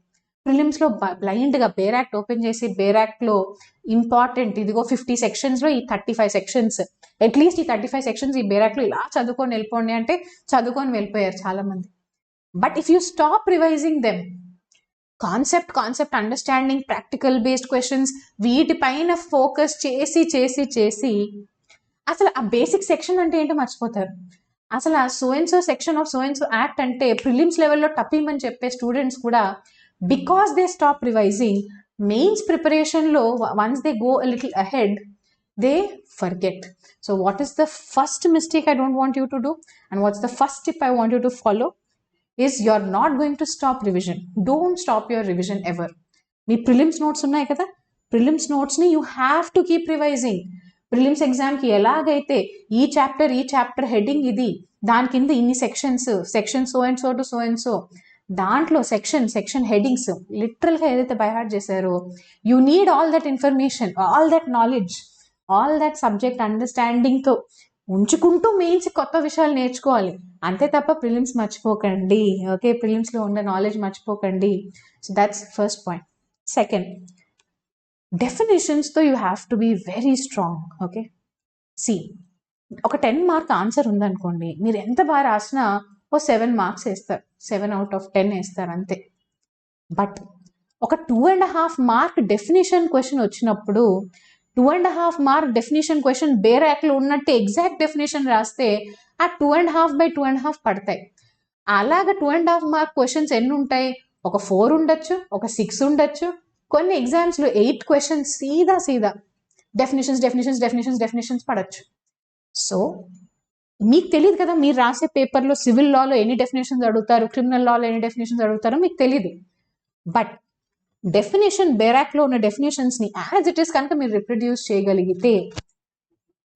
ప్రిలిమ్స్లో బ్లైండ్గా బేర్ యాక్ట్ ఓపెన్ చేసి బేర్ యాక్ట్లో ఇంపార్టెంట్ ఇదిగో 50 sectionsలో ఈ 35 sections, అట్లీస్ట్ ఈ 35 sections ఈ బేర్ యాక్ట్లో ఇలా చదువుకొని వెళ్ళిపోండి అంటే చదువుకొని వెళ్ళిపోయారు చాలామంది. But if you stop revising them, concept understanding, practical based questions వీటిపైన ఫోకస్ చేసి చేసి చేసి అసలు ఆ బేసిక్ సెక్షన్ అంటే ఏంటో మర్చిపోతారు. అసలు ఆ so and so section of so and so act అంటే ప్రిలిమ్స్ లెవెల్లో టప్పిమని చెప్పే స్టూడెంట్స్ కూడా because they stop revising, mains ప్రిపరేషన్లో once they go a little ahead they forget. So what is the first mistake I don't want you to do and what's the first tip I want you to follow is you're not going to stop revision. Don't stop your revision ever. మీ prelims notes ఉన్నాయి కదా, prelims నోట్స్ని you have to keep revising. Prelims ఎగ్జామ్కి ఎలాగైతే ఈ chapter heading ఇది, దాని కింద ఇన్ని section so and so to so and so, దాంట్లో సెక్షన్ హెడ్డింగ్స్ లిటరల్గా ఏదైతే బైహార్ట్ చేశారో, you need all that information, all that knowledge, all that subject అండర్స్టాండింగ్తో ఉంచుకుంటూ మెయిన్స్ కొత్త విషయాలు నేర్చుకోవాలి. అంతే తప్ప ప్రిలిమ్స్ మర్చిపోకండి. ఓకే, ప్రిలిమ్స్లో ఉన్న నాలెడ్జ్ మర్చిపోకండి. So that's first point. Second, డెఫినేషన్స్తో you have to be very strong. Okay, see ఒక 10 mark ఆన్సర్ ఉందనుకోండి, మీరు ఎంత బాగా రాసినా ఓ 7 marks వేస్తారు, 7 out of 10 వేస్తారు అంతే. బట్ ఒక 2.5 mark డెఫినేషన్ క్వశ్చన్ వచ్చినప్పుడు 2.5 mark డెఫినేషన్ క్వశ్చన్ బేర్ యాక్ట్లో ఉన్నట్టు ఎగ్జాక్ట్ డెఫినేషన్ రాస్తే ఆ 2.5 by 2.5 పడతాయి. అలాగా 2.5 mark క్వశ్చన్స్ ఎన్ని ఉంటాయి? ఒక 4 ఉండొచ్చు, ఒక 6 ఉండొచ్చు, కొన్ని ఎగ్జామ్స్లో 8 questions సీదా డెఫినేషన్స్ పడచ్చు. సో మీకు తెలియదు కదా, మీరు రాసే పేపర్లో సివిల్ లాలో ఎన్ని డెఫినేషన్స్ అడుగుతారు, క్రిమినల్ లాలో ఎన్ని డెఫినేషన్స్ అడుగుతారో మీకు తెలియదు. బట్ డెఫినేషన్ బేరాక్లో ఉన్న డెఫినేషన్స్ని యాజ్ ఇట్ ఈస్ కనుక మీరు రిప్రొడ్యూస్ చేయగలిగితే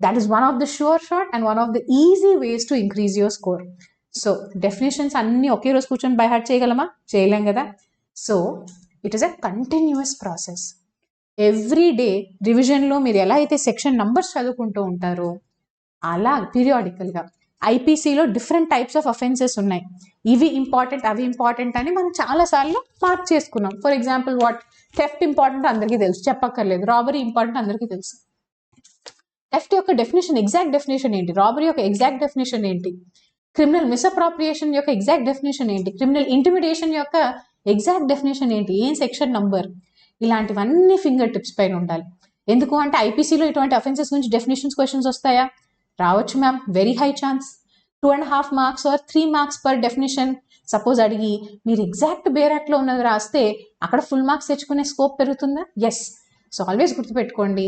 that is one of the sure shot and one of the easy ways to increase your score. So definitions అన్ని ఒకే రోజు కూర్చొని బై హార్ట్ చేయగలమా? చేయలేం కదా. So it is a continuous process. Every day రివిజన్లో మీరు ఎలా అయితే సెక్షన్ నంబర్స్ చదువుకుంటూ ఉంటారో అలా పీరియాడికల్గా ఐపీసీలో డిఫరెంట్ టైప్స్ ఆఫ్ అఫెన్సెస్ ఉన్నాయి, ఇవి ఇంపార్టెంట్ అవి ఇంపార్టెంట్ అని మనం చాలాసార్లు మార్క్ చేసుకున్నాం. ఫర్ ఎగ్జాంపుల్ థెఫ్ట్ ఇంపార్టెంట్ అందరికీ తెలుసు, చెప్పక్కర్లేదు. రాబరీ ఇంపార్టెంట్ అందరికీ తెలుసు. థెఫ్ట్ యొక్క డెఫినేషన్, ఎగ్జాక్ట్ డెఫినేషన్ ఏంటి? రాబరీ యొక్క ఎగ్జాక్ట్ డెఫినేషన్ ఏంటి? క్రిమినల్ మిస్అప్రాప్రియేషన్ యొక్క ఎగ్జాక్ట్ డెఫినేషన్ ఏంటి? క్రిమినల్ ఇంటిమిడేషన్ యొక్క ఎగ్జాక్ట్ డెఫినేషన్ ఏంటి? ఏం సెక్షన్ నంబర్? ఇలాంటివన్నీ ఫింగర్ టిప్స్ పైన ఉండాలి. ఎందుకు అంటే ఐపీసీలో ఇటువంటి అఫెన్సెస్ గురించి డెఫినేషన్స్ క్వశ్చన్స్ వస్తాయా? రావచ్చు ma'am, very high chance. 2.5 marks or 3 marks per definition suppose అడిగి మీరు ఎగ్జాక్ట్ బేరాక్లో ఉన్నది రాస్తే అక్కడ ఫుల్ మార్క్స్ తెచ్చుకునే స్కోప్ పెరుగుతుందా? ఎస్. సో ఆల్వేస్ గుర్తుపెట్టుకోండి,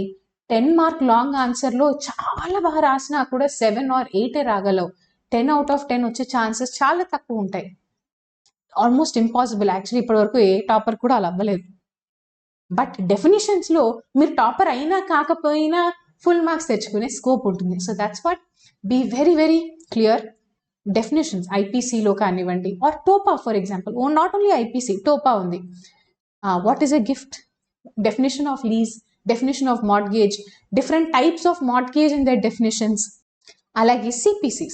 10 మార్క్ లాంగ్ ఆన్సర్లో చాలా బాగా రాసినా కూడా 7 or 8 రాగలవు. 10 out of 10 వచ్చే ఛాన్సెస్ చాలా తక్కువ ఉంటాయి. Almost impossible actually. ఇప్పటివరకు ఏ టాపర్ కూడా అలా అవ్వలేదు. బట్ డెఫినేషన్స్లో మీరు టాపర్ అయినా కాకపోయినా ఫుల్ మార్క్స్ తెచ్చుకునే స్కోప్ ఉంటుంది. So that's what, be very very clear. Definitions ఐపీసీలో కానివ్వండి, or TOPA for example, not only IPC, TOPA ఉంది. What is a gift, definition of lease, definition of mortgage, different types of mortgage in their definitions. అలాగే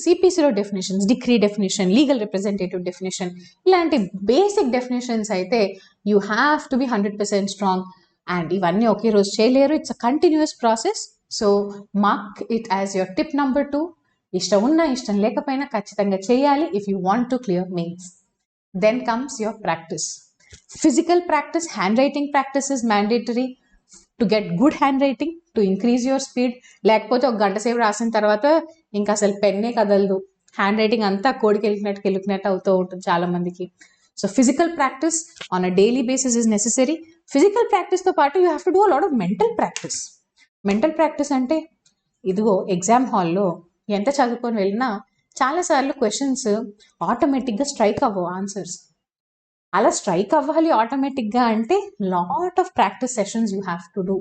సిపిసిలో definitions, decree definition, legal representative definition, ఇలాంటి basic definitions అయితే you have to be 100% strong. And ఇవన్నీ ఒకే రోజు చేయలేరు, it's a continuous process. So mark it as your tip number 2. ఇష్టం ఉన్నా ఇష్టం లేకపోయినా ఖచ్చితంగా చేయాలి if you want to clear mains. Then comes your practice. Physical practice, handwriting practice is mandatory to get good handwriting, to increase your speed. లేకపోతే ఒక గంట సేపు రాసిన తర్వాత ఇంకా అసలు పెన్నే కదలదు, హ్యాండ్ రైటింగ్ అంతా కోడికి వెళ్ళినట్టు అవుతూ ఉంటుంది చాలా మందికి. So physical practice on a daily basis is necessary. Physical ప్రాక్టీస్తో పాటు you have to do a lot of mental practice. Mental practice అంటే ఇదిగో ఎగ్జామ్ హాల్లో ఎంత చదువుకొని వెళ్ళినా చాలాసార్లు క్వశ్చన్స్ ఆటోమేటిక్గా స్ట్రైక్ అవ్వవు ఆన్సర్స్. అలా స్ట్రైక్ అవ్వాలి ఆటోమేటిక్గా అంటే lot of practice sessions you have to do.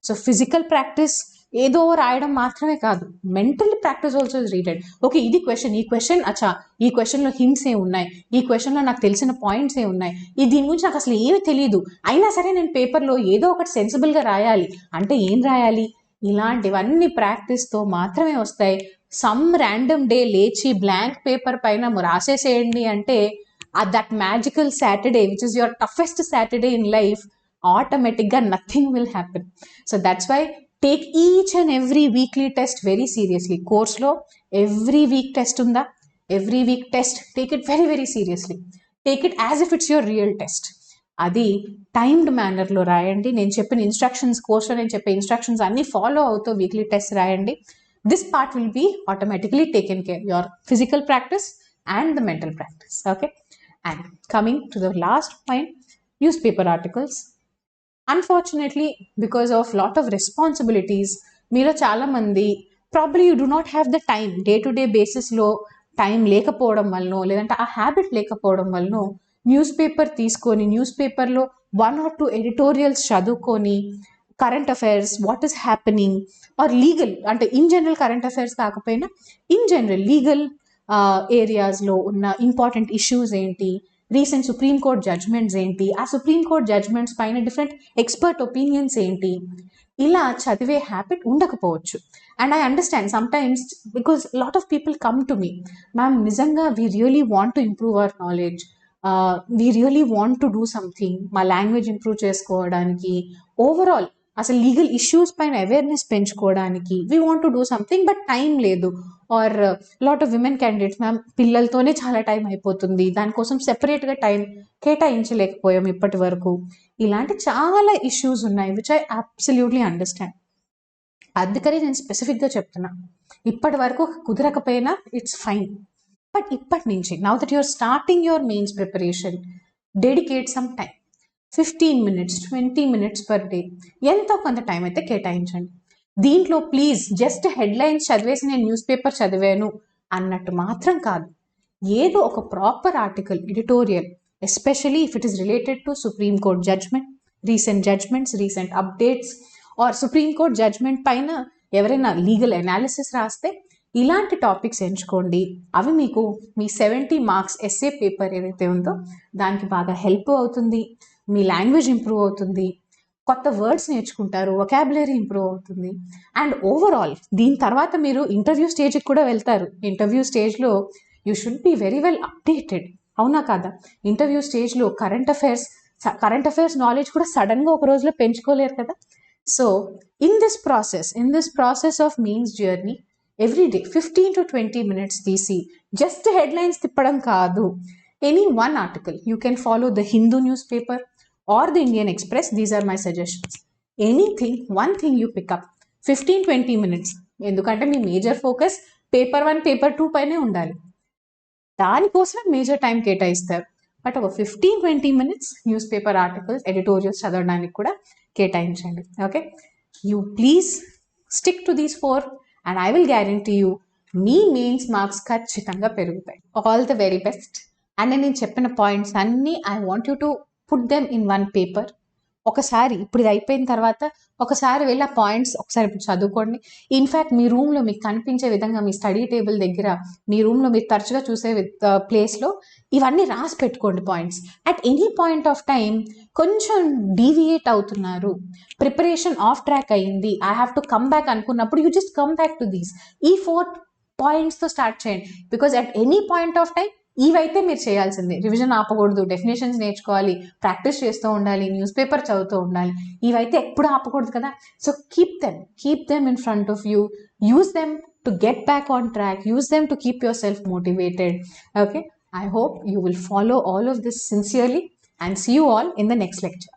So physical practice ఏదో రాయడం మాత్రమే కాదు, mental practice also is needed. Okay, ఇది క్వశ్చన్, ఈ క్వశ్చన్లో హింట్స్ ఏ ఉన్నాయి, ఈ క్వశ్చన్లో నాకు తెలిసిన పాయింట్స్ ఏ ఉన్నాయి, దీని గురించి నాకు అసలు ఏమీ తెలియదు, అయినా సరే నేను పేపర్లో ఏదో ఒకటి సెన్సిబుల్గా రాయాలి అంటే ఏం రాయాలి? ఇలాంటివన్నీ ప్రాక్టీస్తో మాత్రమే వస్తాయి. సమ్ ర్యాండమ్ డే లేచి బ్లాంక్ పేపర్ పైన రాసేసేయండి అంటే that magical Saturday which is your toughest Saturday in life, ఆటోమేటిక్గా nothing will happen. So that's why take each and every weekly test very seriously. కోర్స్లో ఎవ్రీ వీక్ టెస్ట్ ఉందా? Every week test, take it very very seriously. Take it as if it's your real test. అది timed manner రాయండి. నేను చెప్పిన instructions, కోర్స్లో నేను చెప్పే instructions అన్నీ ఫాలో అవుతూ వీక్లీ టెస్ట్ రాయండి. This part will be automatically taken care, your physical practice and the mental practice. Okay, and coming to the last point, newspaper articles. Unfortunately, because of lot of responsibilities, meelo chaala mandi probably you do not have the time, day to day basis lo time lekapovam vallano ledante aa habit lekapovam vallano news paper తీసుకొని news పేపర్లో 1 or 2 editorials చదువుకొని current affairs, what is happening, or legal అంటే in general current affairs కాకపోయినా in general legal ఏరియాస్లో ఉన్న important issues ఏంటి, recent Supreme Court judgements ఏంటి, ఆ సుప్రీంకోర్టు జడ్జ్మెంట్స్ పైన డిఫరెంట్ ఎక్స్పర్ట్ ఒపీనియన్స్ ఏంటి, ఇలా చదివే హ్యాబిట్ ఉండకపోవచ్చు. And I understand sometimes because lot of people come to me, ma'am నిజంగా we really want to improve our knowledge, we really want to do something, మా language improve చేసుకోవడానికి, overall అసలు legal issues పైన awareness పెంచుకోవడానికి we want to do something, but time లేదు. Or lot of women candidates, ma'am పిల్లలతోనే చాలా time అయిపోతుంది, దానికోసం సెపరేట్గా టైం కేటాయించలేకపోయాం ఇప్పటి వరకు. ఇలాంటి చాలా ఇష్యూస్ ఉన్నాయి విచ్ ఐ అబ్సల్యూట్లీ అండర్స్టాండ్. అందుకని నేను స్పెసిఫిక్గా చెప్తున్నా, ఇప్పటి వరకు కుదరకపోయినా ఇట్స్ ఫైన్, బట్ ఇప్పటి నుంచి now that you're starting your mains preparation, dedicate some time, 15 minutes 20 minutes per day, ఎంతో కొంత టైం అయితే కేటాయించండి. దీంట్లో ప్లీజ్ జస్ట్ హెడ్లైన్స్ చదివేసి నేను న్యూస్ పేపర్ చదివాను అన్నట్టు మాత్రం కాదు, ఏదో ఒక proper article, editorial, especially if it is related to supreme court judgment, recent judgments, recent updates, or supreme court judgment పైన ఎవరైనా లీగల్ అనాలిసిస్ రాస్తే ఇలాంటి టాపిక్స్ ఎంచుకోండి. అవి మీకు మీ 70 మార్క్స్ ఎస్ఏ పేపర్ ఏదైతే ఉందో దానికి బాగా హెల్ప్ అవుతుంది, మీ లాంగ్వేజ్ ఇంప్రూవ్ అవుతుంది, కొత్త వర్డ్స్ నేర్చుకుంటారు, వొకాబులరీ ఇంప్రూవ్ అవుతుంది. అండ్ ఓవరాల్ దీని తర్వాత మీరు ఇంటర్వ్యూ స్టేజ్కి కూడా వెళ్తారు. ఇంటర్వ్యూ స్టేజ్లో you should be very well updated, అవునా కాదా? ఇంటర్వ్యూ స్టేజ్లో కరెంట్ అఫైర్స్ నాలెడ్జ్ కూడా సడన్గా ఒక రోజులో పెంచుకోలేరు కదా. So in this process of mains journey every day 15 to 20 minutes తీసి జస్ట్ హెడ్లైన్స్ తిప్పడం కాదు, any one article you can follow the Hindu news paper or the Indian Express. These are my suggestions. Anything, one thing you pick up 15-20 minutes, ఎందుకంటే మీ major focus paper 1 paper 2 పైనే ఉండాలి, దానికోసం major time కేటాయిస్తారు. But ఒక 15-20 minutes news paper articles, editorials చదవడానికి కూడా కేటాయించండి. Okay, you please stick to these 4 and I will guarantee you me mains marks ఖచ్చితంగా పెరుగుతాయి. All the very best. And నేను చెప్పిన పాయింట్స్ అన్నీ I want you to put them in one paper. ఒకసారి ఇప్పుడు ఇది అయిపోయిన తర్వాత ఒకసారి వెళ్ళి ఆ పాయింట్స్ ఒకసారి ఇప్పుడు చదువుకోండి. ఇన్ఫ్యాక్ట్ మీ రూమ్లో మీకు కనిపించే విధంగా మీ స్టడీ టేబుల్ దగ్గర, మీ రూమ్లో మీరు తరచుగా చూసే ప్లేస్లో ఇవన్నీ రాసి పెట్టుకోండి points. At any point of time కొంచెం డీవియేట్ అవుతున్నారు, ప్రిపరేషన్ ఆఫ్ ట్రాక్ అయ్యింది, I have to come back అనుకున్నప్పుడు you just come back to these. ఈ 4 పాయింట్స్తో స్టార్ట్ చేయండి. Because at any point of time ఇవైతే మీరు చేయాల్సిందే. రివిజన్ ఆపకూడదు, డెఫినేషన్స్ నేర్చుకోవాలి, ప్రాక్టీస్ చేస్తూ ఉండాలి, న్యూస్ పేపర్ చదువుతూ ఉండాలి, ఇవైతే ఎప్పుడు ఆపకూడదు కదా. So keep them in front of you, use them to get back on track, use them to keep your self motivated. Okay, I hope you will follow all of this sincerely and see you all in the next lecture.